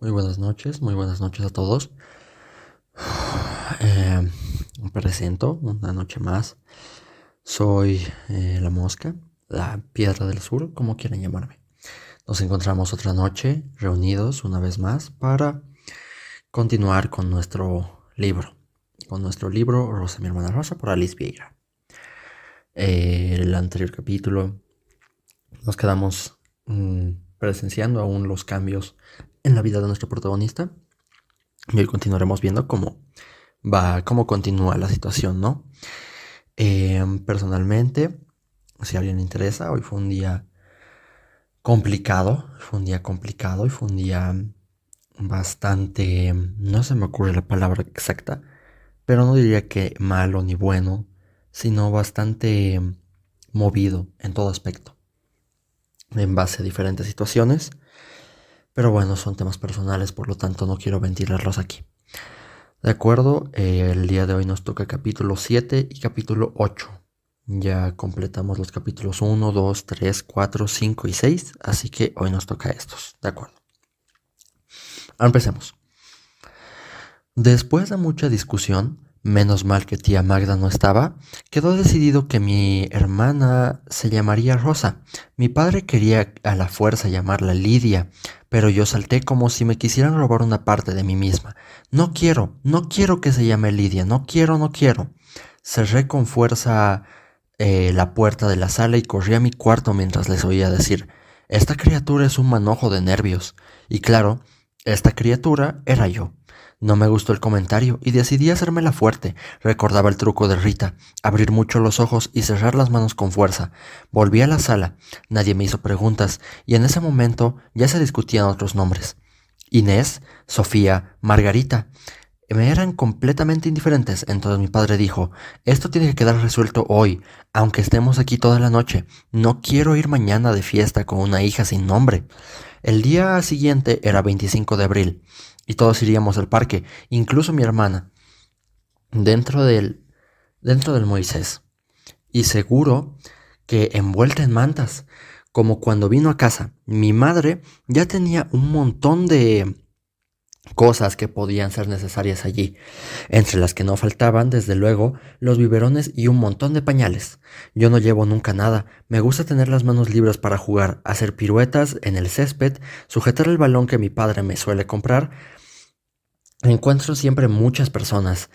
muy buenas noches a todos. Eh, Me presento una noche más. Soy la mosca, la piedra del sur, como quieran llamarme. Nos encontramos otra noche reunidos una vez más para continuar con nuestro libro. Con nuestro libro Rosa, mi hermana Rosa, por Alice Vieira. El anterior capítulo nos quedamos presenciando aún los cambios en la vida de nuestro protagonista. Y hoy continuaremos viendo cómo continúa la situación, ¿no? Personalmente, si a alguien le interesa, hoy fue un día complicado, y fue un día bastante, no se me ocurre la palabra exacta, pero no diría que malo ni bueno, sino bastante movido en todo aspecto, en base a diferentes situaciones. Pero bueno, son temas personales, por lo tanto no quiero ventilarlos aquí. De acuerdo, el día de hoy nos toca capítulo 7 y capítulo 8. Ya completamos los capítulos 1, 2, 3, 4, 5 y 6, así que hoy nos toca estos. De acuerdo. Empecemos. Después de mucha discusión, menos mal que tía Magda no estaba, quedó decidido que mi hermana se llamaría Rosa. Mi padre quería a la fuerza llamarla Lidia, pero yo salté como si me quisieran robar una parte de mí misma. No quiero que se llame Lidia, no quiero. Cerré con fuerza la puerta de la sala y corrí a mi cuarto mientras les oía decir: esta criatura es un manojo de nervios. Y claro, esta criatura era yo. No me gustó el comentario y decidí hacérmela fuerte. Recordaba el truco de Rita: abrir mucho los ojos y cerrar las manos con fuerza. Volví a la sala. Nadie me hizo preguntas y en ese momento ya se discutían otros nombres. Inés, Sofía, Margarita. Me eran completamente indiferentes. Entonces mi padre dijo: esto tiene que quedar resuelto hoy, aunque estemos aquí toda la noche. No quiero ir mañana de fiesta con una hija sin nombre. El día siguiente era 25 de abril y todos iríamos al parque, incluso mi hermana, dentro del Moisés. Y seguro que envuelta en mantas, como cuando vino a casa. Mi madre ya tenía un montón de cosas que podían ser necesarias allí, entre las que no faltaban, desde luego, los biberones y un montón de pañales. Yo no llevo nunca nada, me gusta tener las manos libres para jugar, hacer piruetas en el césped, sujetar el balón que mi padre me suele comprar. Encuentro siempre muchas personas,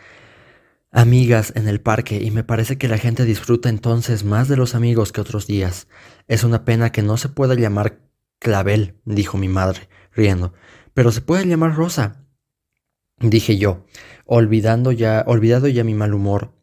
amigas en el parque, y me parece que la gente disfruta entonces más de los amigos que otros días. Es una pena que no se pueda llamar Clavel, dijo mi madre, riendo. Pero se puede llamar Rosa, dije yo, olvidado ya mi mal humor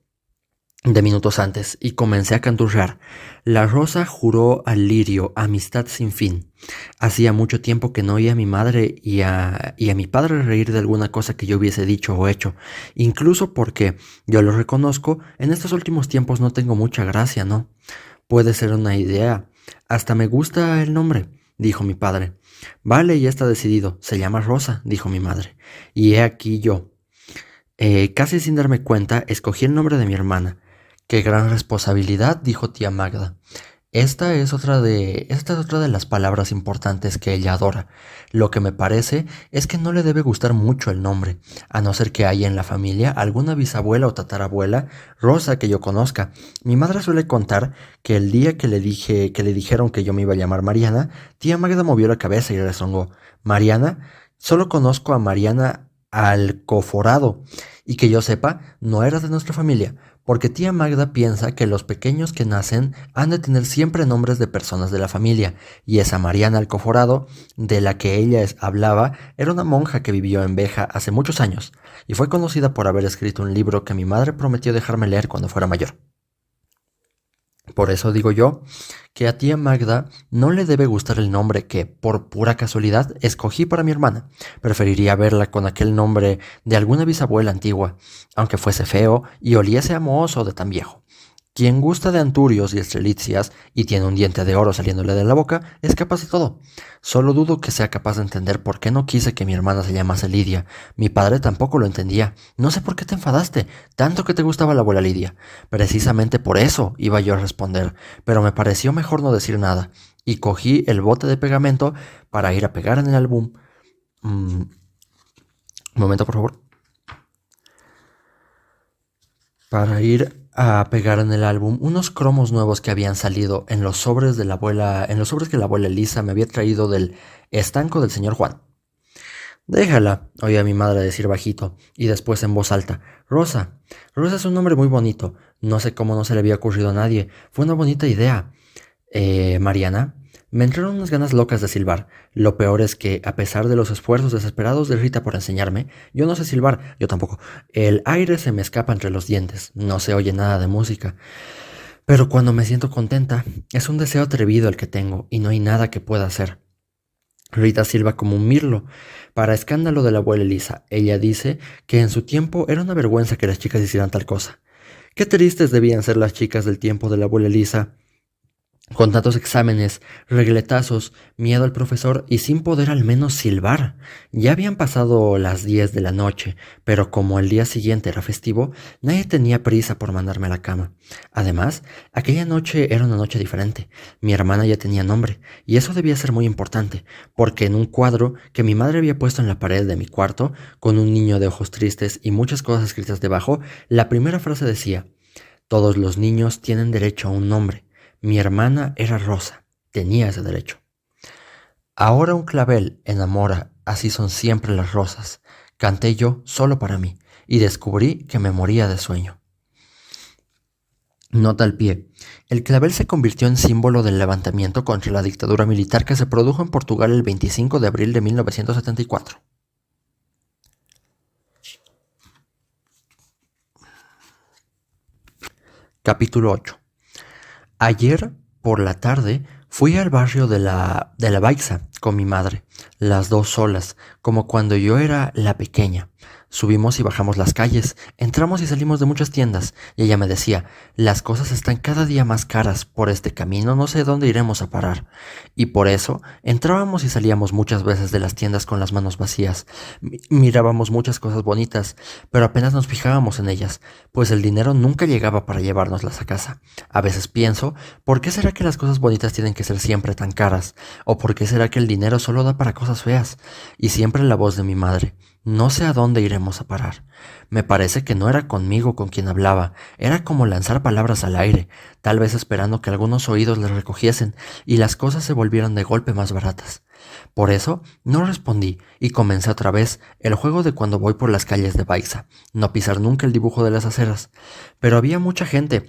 de minutos antes, y comencé a canturrear. La Rosa juró al lirio amistad sin fin. Hacía mucho tiempo que no oía a mi madre y a mi padre reír de alguna cosa que yo hubiese dicho o hecho, incluso porque, yo lo reconozco, en estos últimos tiempos no tengo mucha gracia, ¿no? Puede ser una idea. Hasta me gusta el nombre, dijo mi padre. Vale, ya está decidido. Se llama Rosa, dijo mi madre. Y he aquí yo. Casi sin darme cuenta, escogí el nombre de mi hermana. ¡Qué gran responsabilidad!, dijo tía Magda. Esta es otra de las palabras importantes que ella adora. Lo que me parece es que no le debe gustar mucho el nombre, a no ser que haya en la familia alguna bisabuela o tatarabuela Rosa que yo conozca. Mi madre suele contar que el día que le dijeron que yo me iba a llamar Mariana, tía Magda movió la cabeza y rezongó. ¿Mariana? Solo conozco a Mariana Alcoforado, y que yo sepa, no era de nuestra familia, porque tía Magda piensa que los pequeños que nacen han de tener siempre nombres de personas de la familia, y esa Mariana Alcoforado, de la que ella hablaba, era una monja que vivió en Beja hace muchos años, y fue conocida por haber escrito un libro que mi madre prometió dejarme leer cuando fuera mayor. Por eso digo yo que a tía Magda no le debe gustar el nombre que, por pura casualidad, escogí para mi hermana. Preferiría verla con aquel nombre de alguna bisabuela antigua, aunque fuese feo y oliese a mohoso de tan viejo. Quien gusta de anturios y estrelicias y tiene un diente de oro saliéndole de la boca es capaz de todo. Solo dudo que sea capaz de entender por qué no quise que mi hermana se llamase Lidia. Mi padre tampoco lo entendía. No sé por qué te enfadaste, tanto que te gustaba la abuela Lidia. Precisamente por eso iba yo a responder, pero me pareció mejor no decir nada, y cogí el bote de pegamento para ir a pegar en el álbum Un momento, por favor. Para ir a pegar en el álbum unos cromos nuevos que habían salido en los sobres de la abuela, en los sobres que la abuela Elisa me había traído del estanco del señor Juan. Déjala, oí a mi madre decir bajito, y después en voz alta. Rosa. Rosa es un nombre muy bonito. No sé cómo no se le había ocurrido a nadie. Fue una bonita idea. Mariana. Me entraron unas ganas locas de silbar. Lo peor es que, a pesar de los esfuerzos desesperados de Rita por enseñarme, yo no sé silbar, yo tampoco. El aire se me escapa entre los dientes. No se oye nada de música. Pero cuando me siento contenta, es un deseo atrevido el que tengo, y no hay nada que pueda hacer. Rita silba como un mirlo, para escándalo de la abuela Elisa. Ella dice que en su tiempo era una vergüenza que las chicas hicieran tal cosa. Qué tristes debían ser las chicas del tiempo de la abuela Elisa, con tantos exámenes, regletazos, miedo al profesor y sin poder al menos silbar. Ya habían pasado las 10 de la noche, pero como el día siguiente era festivo, nadie tenía prisa por mandarme a la cama. Además, aquella noche era una noche diferente. Mi hermana ya tenía nombre, y eso debía ser muy importante, porque en un cuadro que mi madre había puesto en la pared de mi cuarto, con un niño de ojos tristes y muchas cosas escritas debajo, la primera frase decía: «Todos los niños tienen derecho a un nombre». Mi hermana era Rosa, tenía ese derecho. Ahora un clavel enamora, así son siempre las rosas. Canté yo solo para mí y descubrí que me moría de sueño. Nota al pie. El clavel se convirtió en símbolo del levantamiento contra la dictadura militar que se produjo en Portugal el 25 de abril de 1974. Capítulo 8. Ayer, por la tarde, fui al barrio de la Baixa con mi madre, las dos solas, como cuando yo era la pequeña. Subimos y bajamos las calles, entramos y salimos de muchas tiendas, y ella me decía: las cosas están cada día más caras, por este camino no sé dónde iremos a parar. Y por eso entrábamos y salíamos muchas veces de las tiendas con las manos vacías. Mirábamos muchas cosas bonitas, pero apenas nos fijábamos en ellas, pues el dinero nunca llegaba para llevárnoslas a casa. A veces pienso, ¿por qué será que las cosas bonitas tienen que ser siempre tan caras? ¿O por qué será que el dinero solo da para cosas feas? Y siempre la voz de mi madre: no sé a dónde iremos a parar. Me parece que no era conmigo con quien hablaba, era como lanzar palabras al aire, tal vez esperando que algunos oídos les recogiesen y las cosas se volvieran de golpe más baratas. Por eso no respondí y comencé otra vez el juego de cuando voy por las calles de Baixa, no pisar nunca el dibujo de las aceras. Pero había mucha gente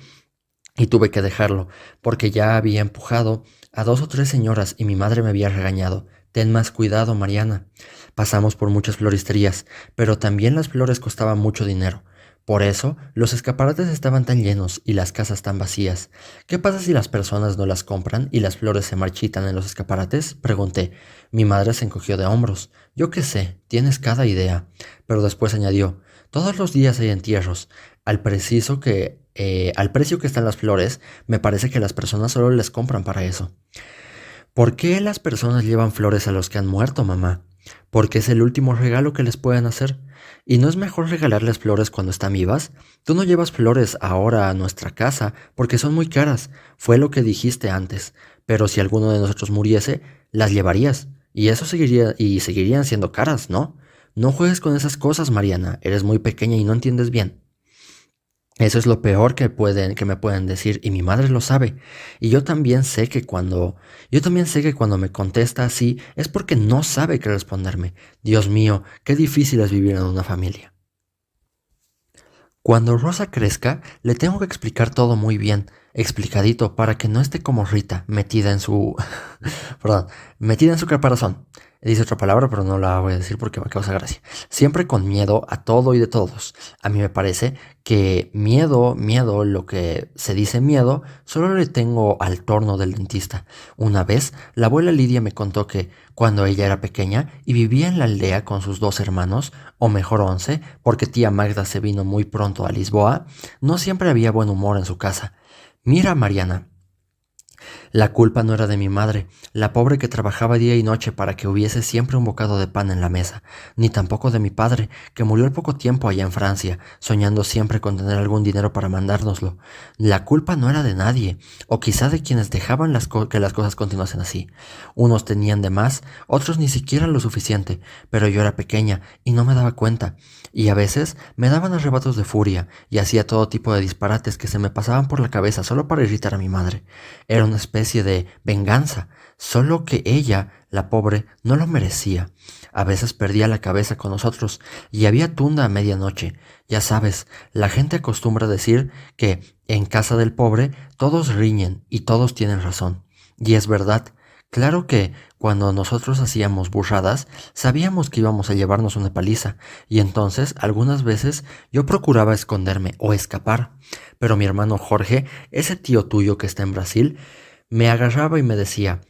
y tuve que dejarlo, porque ya había empujado a 2 o 3 señoras y mi madre me había regañado: ten más cuidado, Mariana. Pasamos por muchas floristerías, pero también las flores costaban mucho dinero. Por eso, los escaparates estaban tan llenos y las casas tan vacías. ¿Qué pasa si las personas no las compran y las flores se marchitan en los escaparates?, pregunté. Mi madre se encogió de hombros. Yo qué sé, tienes cada idea. Pero después añadió: todos los días hay entierros. Al precio que están las flores, me parece que las personas solo les compran para eso. ¿Por qué las personas llevan flores a los que han muerto, mamá? Porque es el último regalo que les pueden hacer. ¿Y no es mejor regalarles flores cuando están vivas? Tú no llevas flores ahora a nuestra casa porque son muy caras. Fue lo que dijiste antes. Pero si alguno de nosotros muriese, las llevarías. Y eso seguirían siendo caras, ¿no? No juegues con esas cosas, Mariana. Eres muy pequeña y no entiendes bien. Eso es lo peor que me pueden decir, y mi madre lo sabe. Y yo también sé que cuando me contesta así es porque no sabe qué responderme. Dios mío, qué difícil es vivir en una familia. Cuando Rosa crezca, le tengo que explicar todo muy bien, explicadito, para que no esté como Rita, metida en su caparazón. Dice otra palabra, pero no la voy a decir porque me causa gracia. Siempre con miedo a todo y de todos. A mí me parece que miedo, lo que se dice miedo, solo le tengo al torno del dentista. Una vez, la abuela Lidia me contó que, cuando ella era pequeña y vivía en la aldea con sus 2 hermanos, o mejor 11, porque tía Magda se vino muy pronto a Lisboa, no siempre había buen humor en su casa. Mira, Mariana, La culpa no era de mi madre, la pobre que trabajaba día y noche para que hubiese siempre un bocado de pan en la mesa, ni tampoco de mi padre, que murió al poco tiempo allá en Francia, soñando siempre con tener algún dinero para mandárnoslo. La culpa no era de nadie, o quizá de quienes dejaban que las cosas continuasen así. Unos tenían de más, otros ni siquiera lo suficiente, pero yo era pequeña y no me daba cuenta, y a veces me daban arrebatos de furia y hacía todo tipo de disparates que se me pasaban por la cabeza solo para irritar a mi madre. Era una especie de venganza, solo que ella, la pobre, no lo merecía. A veces perdía la cabeza con nosotros y había tunda a medianoche. Ya sabes, la gente acostumbra decir que en casa del pobre todos riñen y todos tienen razón. Y es verdad. Claro que cuando nosotros hacíamos burradas, sabíamos que íbamos a llevarnos una paliza, y entonces algunas veces yo procuraba esconderme o escapar. Pero mi hermano Jorge, ese tío tuyo que está en Brasil, me agarraba y me decía: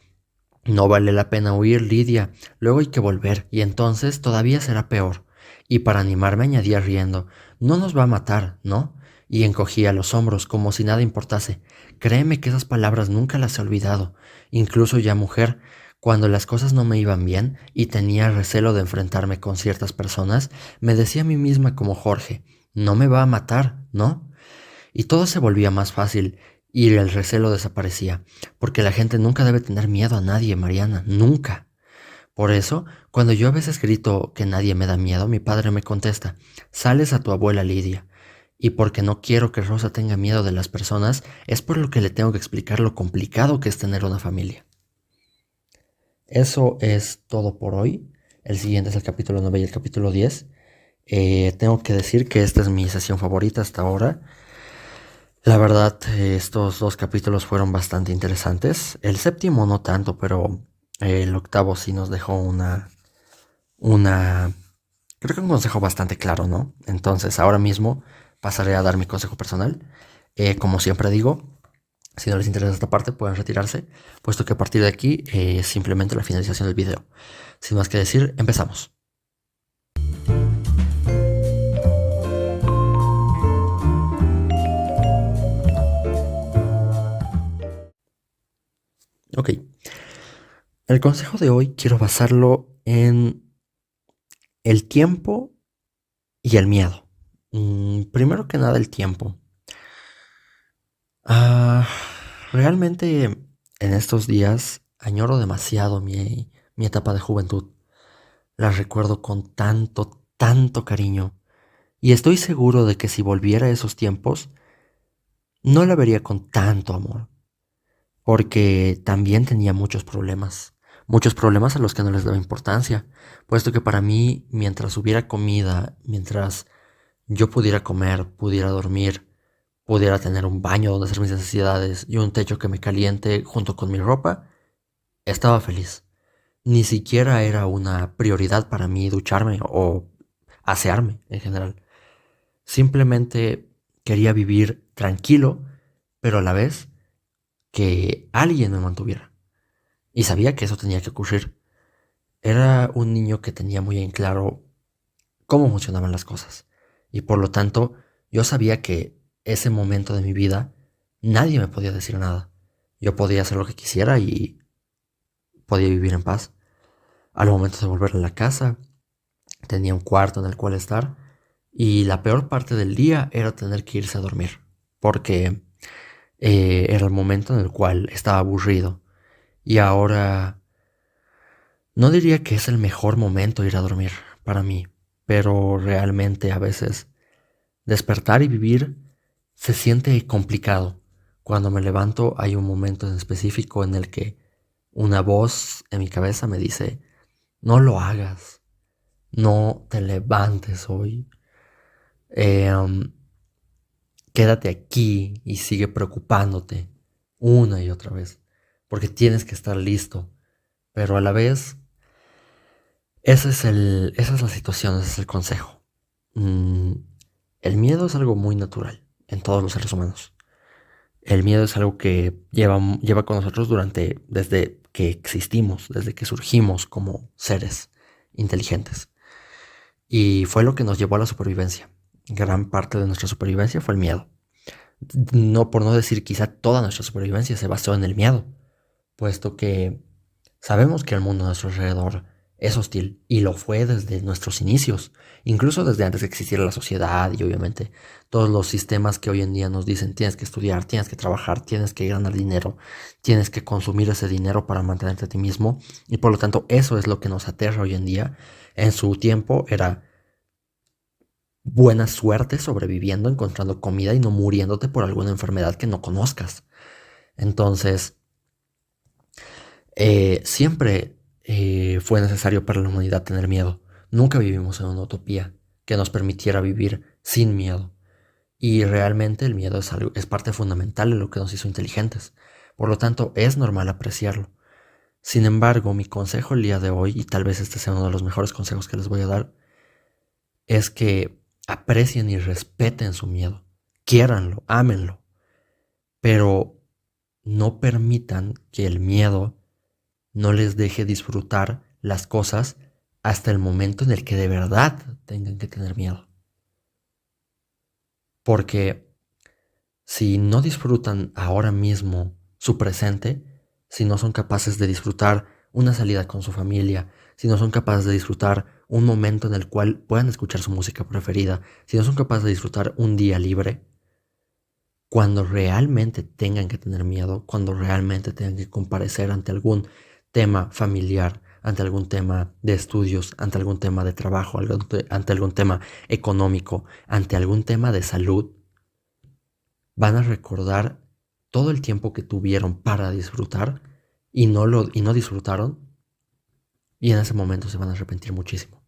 no vale la pena huir, Lidia, luego hay que volver, y entonces todavía será peor. Y para animarme añadía riendo: no nos va a matar, ¿no? Y encogía los hombros como si nada importase. Créeme que esas palabras nunca las he olvidado. Incluso ya mujer, cuando las cosas no me iban bien y tenía recelo de enfrentarme con ciertas personas, me decía a mí misma como Jorge: no me va a matar, ¿no? Y todo se volvía más fácil y el recelo desaparecía, porque la gente nunca debe tener miedo a nadie, Mariana, nunca. Por eso, cuando yo a veces grito que nadie me da miedo, mi padre me contesta: sales a tu abuela Lidia. Y porque no quiero que Rosa tenga miedo de las personas, es por lo que le tengo que explicar lo complicado que es tener una familia. Eso es todo por hoy. El siguiente es el capítulo 9 y el capítulo 10. Tengo que decir que esta es mi sesión favorita hasta ahora. La verdad, estos dos capítulos fueron bastante interesantes. El séptimo no tanto, pero el octavo sí nos dejó creo que un consejo bastante claro, ¿no? Entonces, ahora mismo pasaré a dar mi consejo personal. Como siempre digo, si no les interesa esta parte, pueden retirarse, puesto que a partir de aquí es simplemente la finalización del video. Sin más que decir, empezamos. Ok, el consejo de hoy quiero basarlo en el tiempo y el miedo. Primero que nada, el tiempo. Realmente en estos días añoro demasiado mi etapa de juventud. La recuerdo con tanto, tanto cariño. Y estoy seguro de que si volviera a esos tiempos, no la vería con tanto amor. Porque también tenía muchos problemas. Muchos problemas a los que no les daba importancia. Puesto que para mí, mientras hubiera comida, mientras yo pudiera comer, pudiera dormir, pudiera tener un baño donde hacer mis necesidades y un techo que me caliente junto con mi ropa, estaba feliz. Ni siquiera era una prioridad para mí ducharme o asearme en general. Simplemente quería vivir tranquilo, pero a la vez que alguien me mantuviera. Y sabía que eso tenía que ocurrir. Era un niño que tenía muy en claro cómo funcionaban las cosas. Y por lo tanto, yo sabía que ese momento de mi vida nadie me podía decir nada. Yo podía hacer lo que quisiera y podía vivir en paz. Al momento de volver a la casa, tenía un cuarto en el cual estar, y la peor parte del día era tener que irse a dormir, porque era el momento en el cual estaba aburrido. Y ahora no diría que es el mejor momento ir a dormir para mí, pero realmente a veces despertar y vivir se siente complicado. Cuando me levanto hay un momento en específico en el que una voz en mi cabeza me dice: no lo hagas, no te levantes hoy, quédate aquí y sigue preocupándote una y otra vez, porque tienes que estar listo. Pero a la vez, esa es la situación, ese es el consejo. El miedo es algo muy natural en todos los seres humanos. El miedo es algo que lleva con nosotros desde que existimos, desde que surgimos como seres inteligentes. Y fue lo que nos llevó a la supervivencia. Gran parte de nuestra supervivencia fue el miedo. No, por no decir quizá toda nuestra supervivencia se basó en el miedo, puesto que sabemos que el mundo a nuestro alrededor es hostil y lo fue desde nuestros inicios, incluso desde antes de que existiera la sociedad y obviamente todos los sistemas que hoy en día nos dicen tienes que estudiar, tienes que trabajar, tienes que ganar dinero, tienes que consumir ese dinero para mantenerte a ti mismo y por lo tanto eso es lo que nos aterra hoy en día. En su tiempo era buena suerte sobreviviendo, encontrando comida y no muriéndote por alguna enfermedad que no conozcas. Entonces, siempre fue necesario para la humanidad tener miedo. Nunca vivimos en una utopía que nos permitiera vivir sin miedo. Y realmente el miedo es parte fundamental de lo que nos hizo inteligentes. Por lo tanto, es normal apreciarlo. Sin embargo, mi consejo el día de hoy, y tal vez este sea uno de los mejores consejos que les voy a dar, es que aprecien y respeten su miedo. Quiéranlo, ámenlo. Pero no permitan que el miedo no les deje disfrutar las cosas hasta el momento en el que de verdad tengan que tener miedo. Porque si no disfrutan ahora mismo su presente, si no son capaces de disfrutar una salida con su familia, si no son capaces de disfrutar un momento en el cual puedan escuchar su música preferida, si no son capaces de disfrutar un día libre, cuando realmente tengan que tener miedo, cuando realmente tengan que comparecer ante algún tema familiar, ante algún tema de estudios, ante algún tema de trabajo, ante algún tema económico, ante algún tema de salud, van a recordar todo el tiempo que tuvieron para disfrutar y no disfrutaron, y en ese momento se van a arrepentir muchísimo.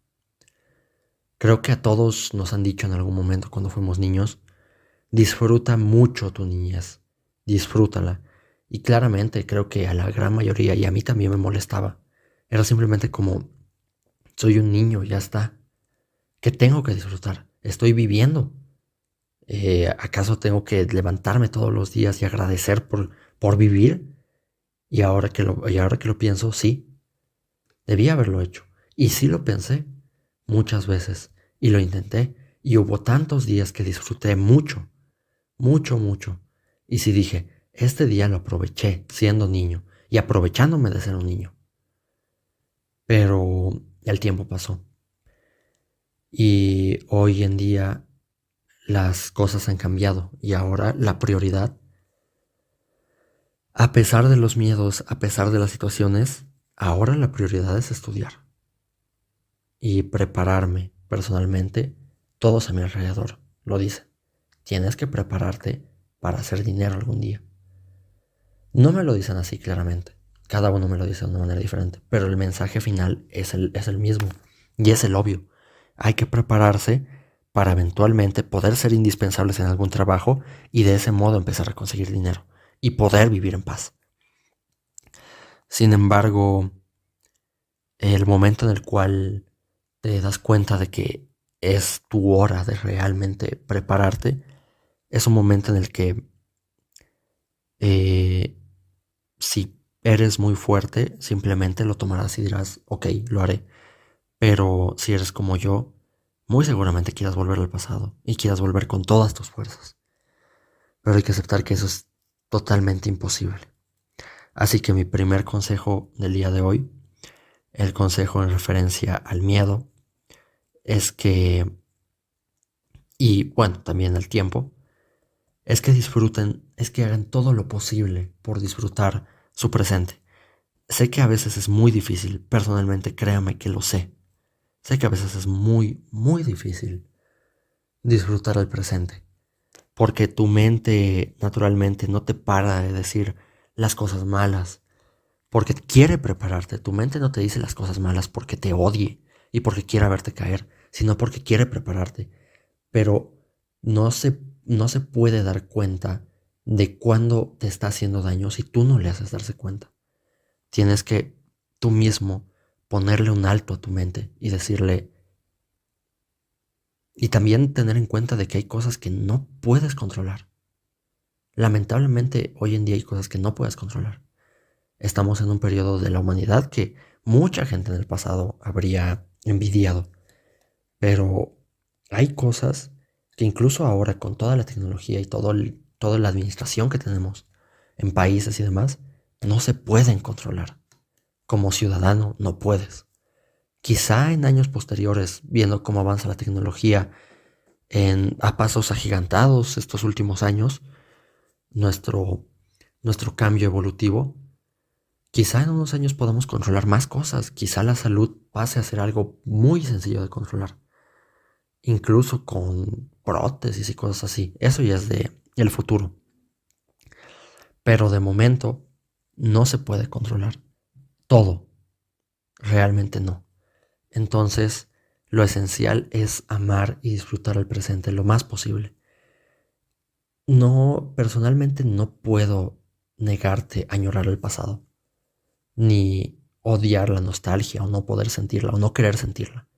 Creo que a todos nos han dicho en algún momento cuando fuimos niños, disfruta mucho tu niñez, disfrútala. Y claramente creo que a la gran mayoría, y a mí también me molestaba, era simplemente como, soy un niño, ya está. ¿Qué tengo que disfrutar? Estoy viviendo. ¿Acaso tengo que levantarme todos los días y agradecer por vivir? Y ahora que lo pienso, sí, debía haberlo hecho. Y sí lo pensé muchas veces. Y lo intenté. Y hubo tantos días que disfruté mucho, mucho, mucho. Y sí dije, este día lo aproveché siendo niño y aprovechándome de ser un niño. Pero el tiempo pasó. Y hoy en día las cosas han cambiado y ahora la prioridad, a pesar de los miedos, a pesar de las situaciones, ahora la prioridad es estudiar y prepararme personalmente. Todos a mi alrededor lo dicen. Tienes que prepararte para hacer dinero algún día. No me lo dicen así claramente. Cada uno me lo dice de una manera diferente. Pero el mensaje final es el mismo. Y es el obvio. Hay que prepararse para eventualmente poder ser indispensables en algún trabajo y de ese modo empezar a conseguir dinero y poder vivir en paz. Sin embargo, el momento en el cual te das cuenta de que es tu hora de realmente prepararte, es un momento en el que si eres muy fuerte, simplemente lo tomarás y dirás, ok, lo haré. Pero si eres como yo, muy seguramente quieras volver al pasado y quieras volver con todas tus fuerzas. Pero hay que aceptar que eso es totalmente imposible. Así que mi primer consejo del día de hoy, el consejo en referencia al miedo, es que, y bueno, también al tiempo, es que disfruten, es que hagan todo lo posible por disfrutar su presente. Sé que a veces es muy difícil, personalmente créame que lo sé. Sé que a veces es muy, muy difícil disfrutar el presente, porque tu mente naturalmente no te para de decir las cosas malas, porque quiere prepararte. Tu mente no te dice las cosas malas porque te odie y porque quiera verte caer, sino porque quiere prepararte. Pero no se puede dar cuenta de cuándo te está haciendo daño si tú no le haces darse cuenta. Tienes que tú mismo ponerle un alto a tu mente y decirle, y también tener en cuenta de que hay cosas que no puedes controlar. Lamentablemente hoy en día hay cosas que no puedes controlar. Estamos en un periodo de la humanidad que mucha gente en el pasado habría envidiado, pero hay cosas que incluso ahora con toda la tecnología y todo toda la administración que tenemos en países y demás, no se pueden controlar. Como ciudadano no puedes. Quizá en años posteriores, viendo cómo avanza la tecnología a pasos agigantados estos últimos años, nuestro cambio evolutivo, quizá en unos años podamos controlar más cosas. Quizá la salud pase a ser algo muy sencillo de controlar. Incluso con prótesis y cosas así. Eso ya es de el futuro. Pero de momento no se puede controlar todo. Realmente no. Entonces, lo esencial es amar y disfrutar el presente lo más posible. No, personalmente no puedo negarte a añorar el pasado, ni odiar la nostalgia o no poder sentirla o no querer sentirla.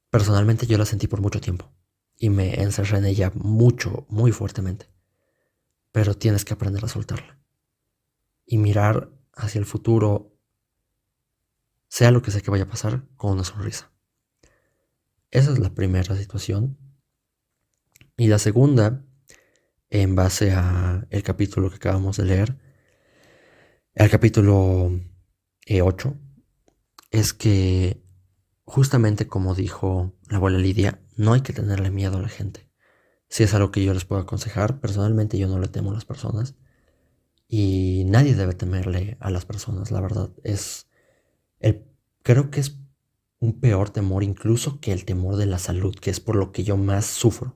Personalmente yo la sentí por mucho tiempo y me encerré en ella mucho, muy fuertemente. Pero tienes que aprender a soltarla y mirar hacia el futuro, sea lo que sea que vaya a pasar, con una sonrisa. Esa es la primera situación. Y la segunda, en base a el capítulo que acabamos de leer, el capítulo 8, es que justamente como dijo la abuela Lidia, no hay que tenerle miedo a la gente. Si es algo que yo les puedo aconsejar, personalmente yo no le temo a las personas y nadie debe temerle a las personas, la verdad. Creo que es un peor temor incluso que el temor de la salud, que es por lo que yo más sufro.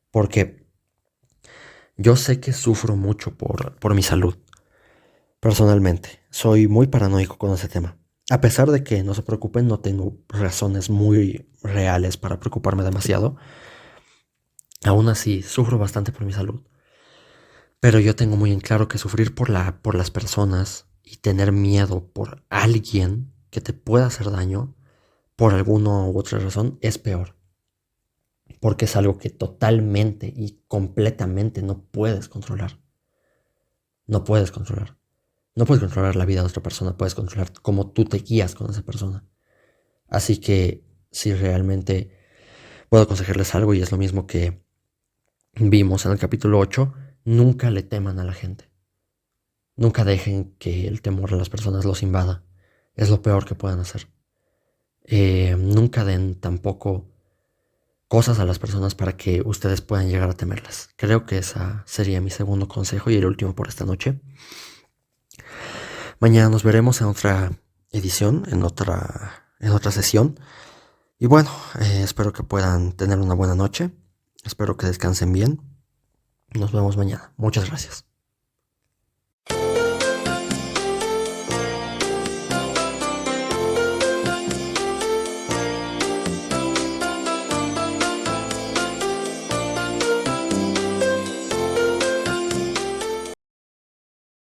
Porque yo sé que sufro mucho por mi salud. Personalmente, soy muy paranoico con ese tema. A pesar de que, no se preocupen, no tengo razones muy reales para preocuparme demasiado. Aún así, sufro bastante por mi salud. Pero yo tengo muy en claro que sufrir por las personas y tener miedo por alguien que te pueda hacer daño por alguna u otra razón es peor. Porque es algo que totalmente y completamente no puedes controlar. No puedes controlar. No puedes controlar la vida de otra persona, puedes controlar cómo tú te guías con esa persona. Así que si realmente puedo aconsejarles algo, y es lo mismo que vimos en el capítulo 8, nunca le teman a la gente. Nunca dejen que el temor a las personas los invada. Es lo peor que puedan hacer. Nunca den tampoco cosas a las personas para que ustedes puedan llegar a temerlas. Creo que ese sería mi segundo consejo y el último por esta noche. Mañana nos veremos en otra edición, en otra sesión. Y bueno, espero que puedan tener una buena noche. Espero que descansen bien. Nos vemos mañana. Muchas gracias.